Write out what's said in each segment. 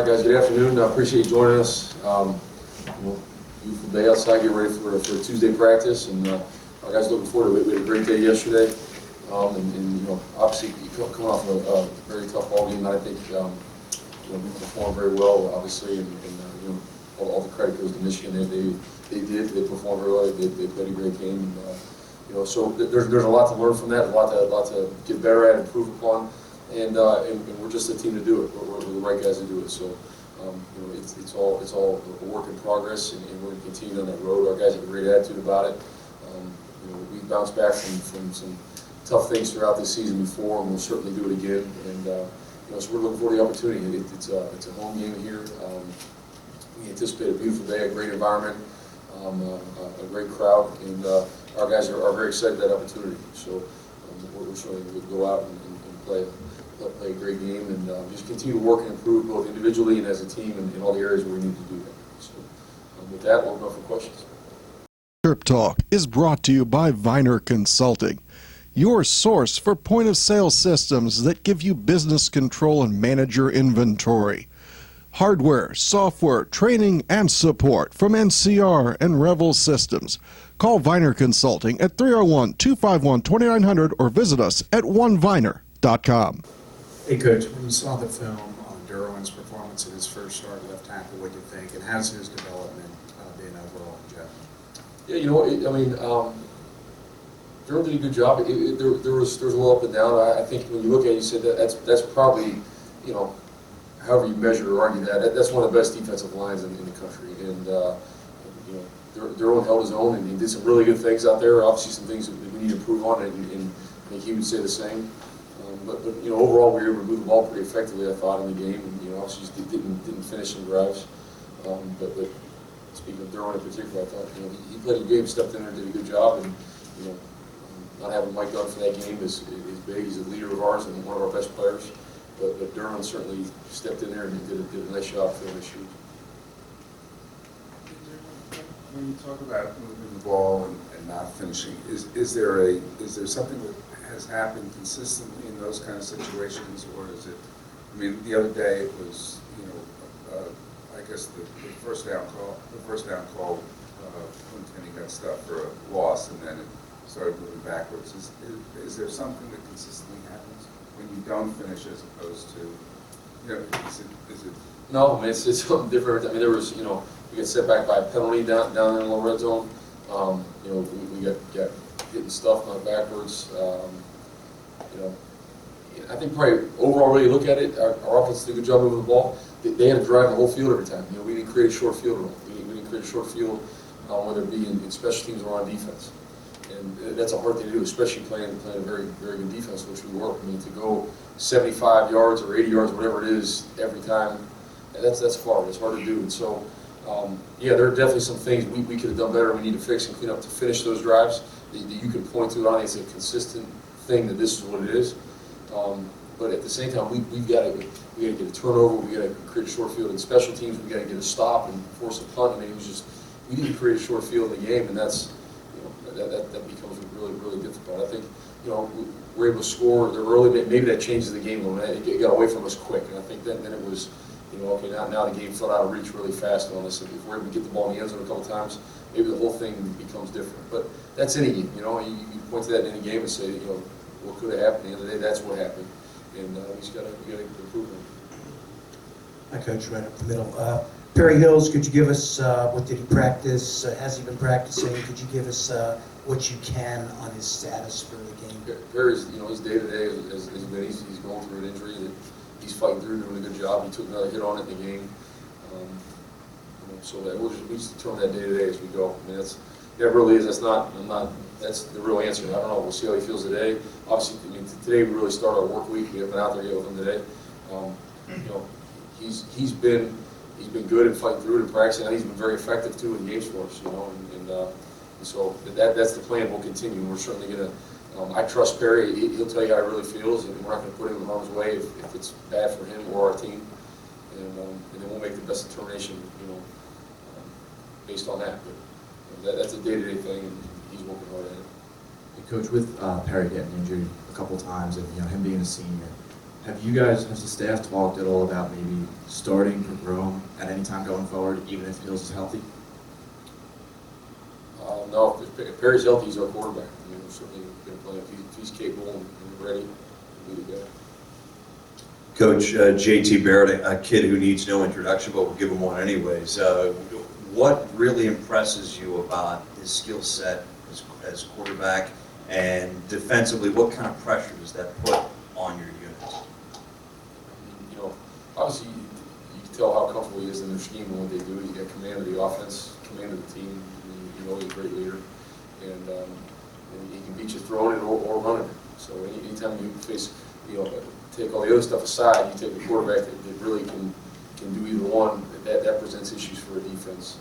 Hi guys, good afternoon. I appreciate you joining us. Beautiful day outside, get ready for Tuesday practice, and our guys looking forward to it. We had a great day yesterday, and obviously coming off a very tough ball game. I think we performed very well, obviously, and all the credit goes to Michigan. They performed very well. They played a great game, and so there's a lot to learn from that, a lot to get better at, improve upon. And we're just a team to do it. We're the right guys to do it. So it's all a work in progress, and we're going to continue on that road. Our guys have a great attitude about it. We bounced back from some tough things throughout this season before, and we'll certainly do it again. And so we're looking for the opportunity. It's a home game here. We anticipate a beautiful day, a great environment, a great crowd, and our guys are very excited for that opportunity. So we're certainly going to go out and play a great game, and just continue to work and improve both individually and as a team in all the areas where we need to do that. So with that, we'll go for questions. Trip Talk is brought to you by Viner Consulting, your source for point-of-sale systems that give you business control and manage your inventory. Hardware, software, training, and support from NCR and Revel Systems. Call Viner Consulting at 301-251-2900 or visit us at oneviner.com. Hey, Coach, when you saw the film on Durkin's performance in his first start left tackle, what do you think, and how's his development been overall in general? Yeah, Durkin did a good job. There was a little up and down. I think when you look at it, you said that's probably, however you measure or argue that's one of the best defensive lines in the country. And Durkin held his own, and he did some really good things out there. Obviously, some things that we need to improve on, and I think he would say the same. But overall, we were able to move the ball pretty effectively, I thought, in the game. And obviously, just didn't finish some drives. But speaking of Durkin in particular, I thought he played a game, stepped in there, did a good job, and not having Mike Dunn for that game is big. He's a leader of ours and one of our best players. But Durkin certainly stepped in there and did a nice job filling his shoes. When you talk about moving the ball and not finishing, is there something that has happened consistently in those kind of situations, or is it? I mean, the other day it was, I guess the first down call when Kenny got stuffed for a loss, and then it started moving backwards. Is there something that consistently happens when you don't finish as opposed to, is it? No, it's something different. There was, we got set back by a penalty down in the low red zone. We got hitting stuff not backwards. I think probably overall, really look at it, our offense did a good job moving the ball. They had to drive the whole field every time. We didn't create a short field at all. We didn't create a short field, whether it be in special teams or on defense. And that's a hard thing to do, especially playing a very, very good defense, which we were. To go 75 yards or 80 yards, whatever it is, every time, that's far. It's hard to do. And so, there are definitely some things we could have done better. We need to fix and clean up to finish those drives. That you can point to it on. It's a consistent thing that this is what it is. But at the same time, we've got to get a turnover. We got to create a short field in special teams. We got to get a stop and force a punt. We need to create a short field in the game, and that becomes really, really difficult. I think we're able to score. They're early. Maybe that changes the game a little bit. It got away from us quick, and I think then it was. Okay, now the game fell out of reach really fast on us. If we're able to get the ball in the end zone a couple times, maybe the whole thing becomes different. But that's any game. You point to that in any game and say, what could have happened. At the end of the day, that's what happened, and we got to improve it. Hi, Coach, right up the middle. Perry Hills, could you give us what did he practice? Has he been practicing? Could you give us what you can on his status for the game? Perry's, his day-to-day has been he's going through an injury that he's fighting through, doing a good job. He took another hit on it in the game. So that we just determine that day-to-day as we go. That really is. That's the real answer. I don't know. We'll see how he feels today. Obviously, today we really start our work week. We haven't been out there yet with him today. He's been good at fighting through it and practicing. He's been very effective too in games for us. And so that's the plan. We'll continue. We're certainly going to. I trust Perry. He'll tell you how he really feels, and we're not going to put him in harm's way if it's bad for him or our team. And then we'll make the best determination, based on that. But that's a day-to-day thing, and he's working hard at it. Hey, Coach, with Perry getting injured a couple times, and him being a senior, Have you guys, has the staff talked at all about maybe starting Jerome at any time going forward, even if Hills is healthy? No, if Perry's healthy, he's our quarterback. I mean, we're certainly going to play him. If he's capable and ready, he'll be the guy. Coach, J.T. Barrett, a kid who needs no introduction, but we'll give him one anyways. What really impresses you about his skill set as quarterback, and defensively, what kind of pressure does that put on your units? You know, obviously, you can tell how comfortable he is in their scheme and what they do. He's got command of the offense, command of the team. You know, he's a great leader, and he can beat you throwing it or running it. So anytime you face, you know, take all the other stuff aside, you take a quarterback that really can do either one. That presents issues for a defense,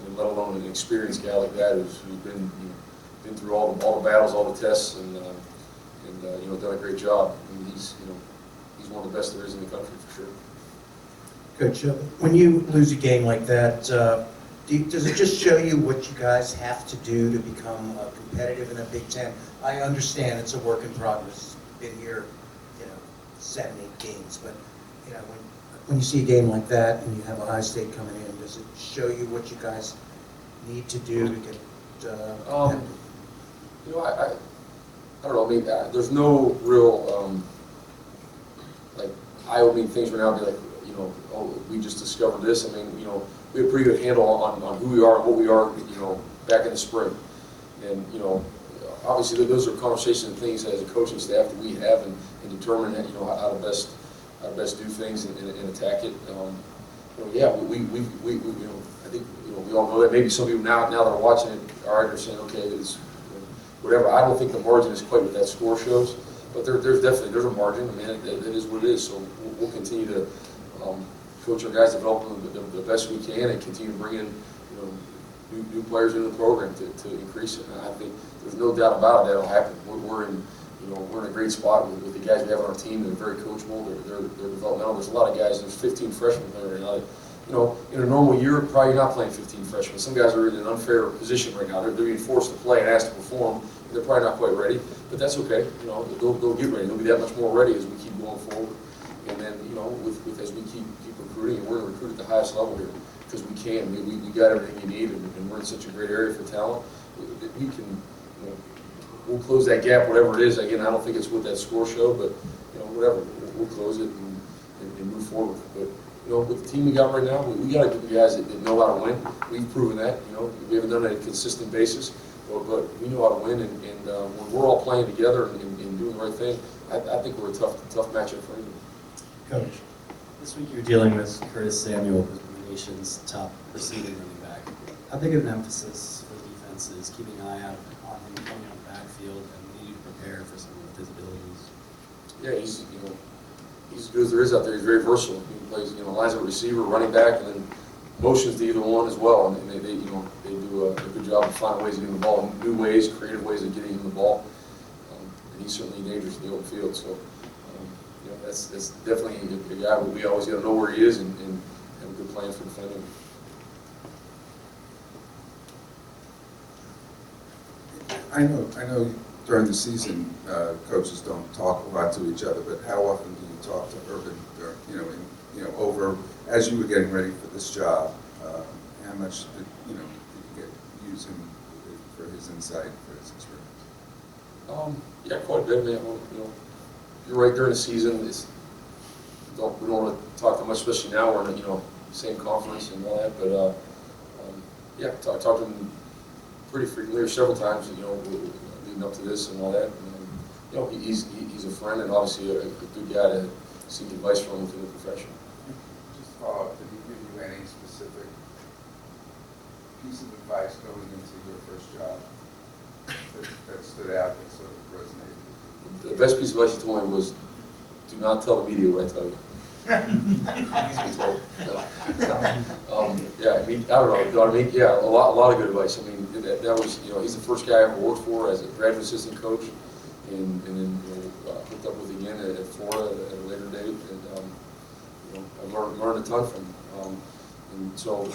and let alone an experienced guy like that who's been through all the battles, all the tests, and you know, done a great job. I mean, he's one of the best there is in the country for sure. Coach, when you lose a game like that, does it just show you what you guys have to do to become competitive in a Big Ten? I understand it's a work in progress. Been here, 7, 8 games, but when you see a game like that and you have Ohio State coming in, does it show you what you guys need to do to get competitive? You know, I don't know. I mean, there's no real like eye-opening things right now. Be like, oh, we just discovered this. I mean, we have a pretty good handle on who we are and what we are, back in the spring. And, obviously those are conversations and things as a coaching staff that we have and determine that, how to best do things and attack it. Yeah, I think, we all know that. Maybe some people now that are watching it are saying, okay, it's whatever. I don't think the margin is quite what that score shows, but there's definitely a margin. I mean, it is what it is. So we'll continue to coach our guys, develop them the best we can, and continue to bring in new players into the program to increase it. And I think there's no doubt about it that'll happen. We're in a great spot with the guys we have on our team. They're very coachable. They're developmental. There's a lot of guys. There's 15 freshmen playing right now. In a normal year, probably not playing 15 freshmen. Some guys are in an unfair position right now. They're being forced to play and asked to perform. They're probably not quite ready, but that's okay. They'll get ready. They'll be that much more ready as we keep going forward. And then, as we keep recruiting, and we're going to recruit at the highest level here because we can. We got everything you need, and we're in such a great area for talent. We can, we'll close that gap, whatever it is. Again, I don't think it's what that score showed, but whatever, we'll close it and move forward. But with the team we got right now, we got a group of guys that know how to win. We've proven that. We haven't done it on a consistent basis, but we know how to win. And when we're all playing together and doing the right thing, I think we're a tough matchup for anyone. Coach. This week you're dealing with Curtis Samuel, who's the nation's top receiving running back. How big of an emphasis for the defense is keeping an eye out on him coming out of the backfield and needing to prepare for some of his abilities? Yeah, he's as good as there is out there. He's very versatile. He plays lines of receiver, running back, and then motions to either one as well. And they do a good job of finding ways of getting the ball, new ways, creative ways of getting him the ball. And he's certainly dangerous in the open field. So. That's definitely a guy we always got to know where he is and have a good plan for defending him. I know during the season, coaches don't talk a lot to each other, but how often do you talk to Urban, over, as you were getting ready for this job, how much did you use him for his insight, for his experience? Yeah, quite a bit, man. You're right, during the season, we don't want to talk too much, especially now we're in the same conference and all that. But yeah, I talked to him pretty frequently, or several times, leading up to this and all that. And, he's a friend and obviously a good guy to seek advice from within the profession. Just to follow up, did he give you any specific piece of advice going into your first job that stood out, that sort of resonated? The best piece of advice he told me was, do not tell the media what I tell you. Yeah, I mean, I don't know, you know what I mean? Yeah, a lot of good advice. I mean, that was, he's the first guy I ever worked for as a graduate assistant coach, and then hooked up with again at Florida at a later date, and I've learned a ton from him. And so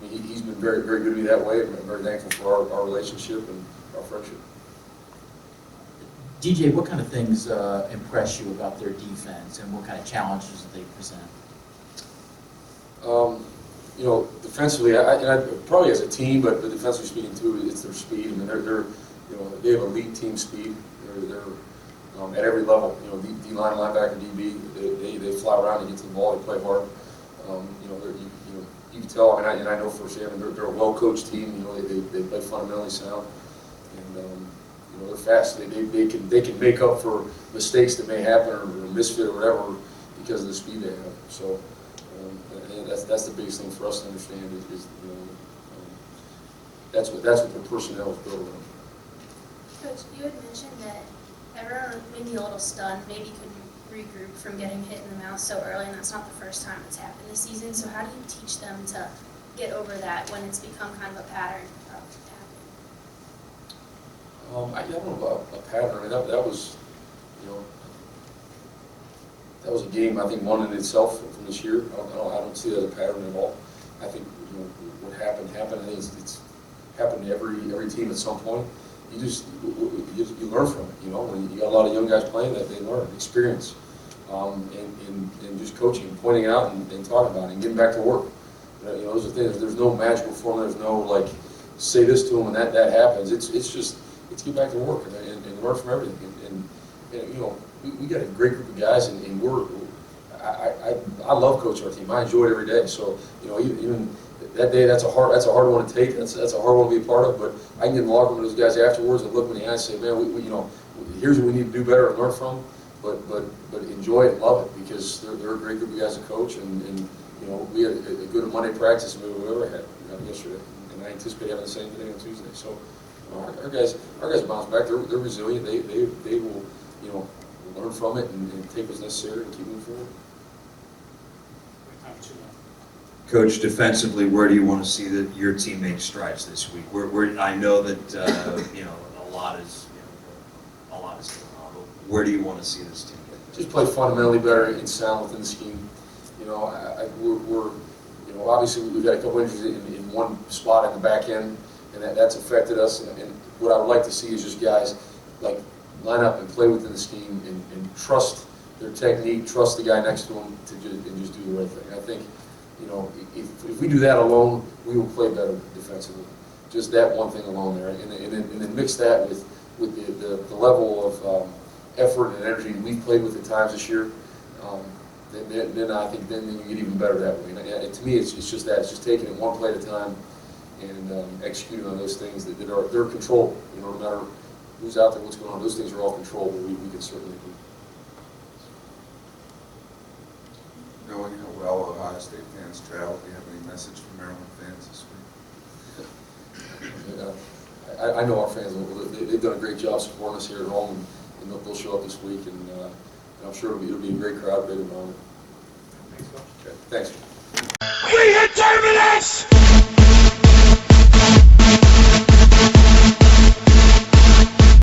he's been very, very good to me that way, and I'm very thankful for our relationship and our friendship. DJ, what kind of things impress you about their defense, and what kind of challenges do they present? You know, defensively, probably as a team, but defensively speaking too, it's their speed. I mean, they're you know, they have elite team speed. They're at every level. You know, D-line, linebacker, DB, they fly around, they get to the ball, they play hard. You know, you can tell, and I know firsthand, they're a well-coached team. You know, they play fundamentally sound, and you know, they're fast. They can make up for mistakes that may happen or misfit or whatever because of the speed they have. So. And that's the biggest thing for us to understand is you know, that's what their personnel is built around. Coach, you had mentioned that everyone may be a little stunned, maybe couldn't regroup from getting hit in the mouth so early, and that's not the first time it's happened this season. So how do you teach them to get over that when it's become kind of a pattern of happening? I don't know about a pattern. I mean, that was, you know, that was a game I think won in itself from this year. I don't see that as a pattern at all. I think you know what happened. I think it's happened to every team at some point. You learn from it. You know, when you got a lot of young guys playing, that they learn experience, and just coaching, pointing out, and talking about it, and getting back to work. You know, those are things. There's no magical formula. There's no like say this to them and that happens. It's just get back to work and learn from everything. And you know. We got a great group of guys, and I love coaching our team. I enjoy it every day. So you know, even that day, that's a hard one to take. That's a hard one to be a part of. But I can get in the locker room with those guys afterwards and look them in the eye and say, man, we you know, here's what we need to do better and learn from. But enjoy it and love it because they're a great group of guys to coach. And you know, we had a good Monday practice than we ever had yesterday, and I anticipate having the same thing on Tuesday. So our guys bounce back. They're resilient. They will you know. Learn from it and take what's necessary and keep moving forward. Coach, defensively, where do you want to see that your team make strides this week? Where I know that you know a lot is going on, but where do you want to see this team get? Just play fundamentally better and sound within the scheme. You know, we're you know obviously we've got a couple injuries in one spot in the back end, and that's affected us. And what I would like to see is just guys like. Line up and play within the scheme and trust their technique, trust the guy next to them to just do the right thing. I think, you know, if we do that alone, we will play better defensively. Just that one thing alone there, and then mix that with the level of effort and energy we've played with at times this year. Then I think then you get even better that way. And to me, it's just that. It's just taking it one play at a time and executing on those things that they're controlled. You know, no matter who's out there, what's going on, those things are all controlled, but we can certainly do. Knowing how well Ohio State fans travel, do you have any message for Maryland fans this week? I know our fans, they've done a great job supporting us here at home, and they'll show up this week, and I'm sure it'll be a great crowd, great environment. Thanks. We hit Terminus!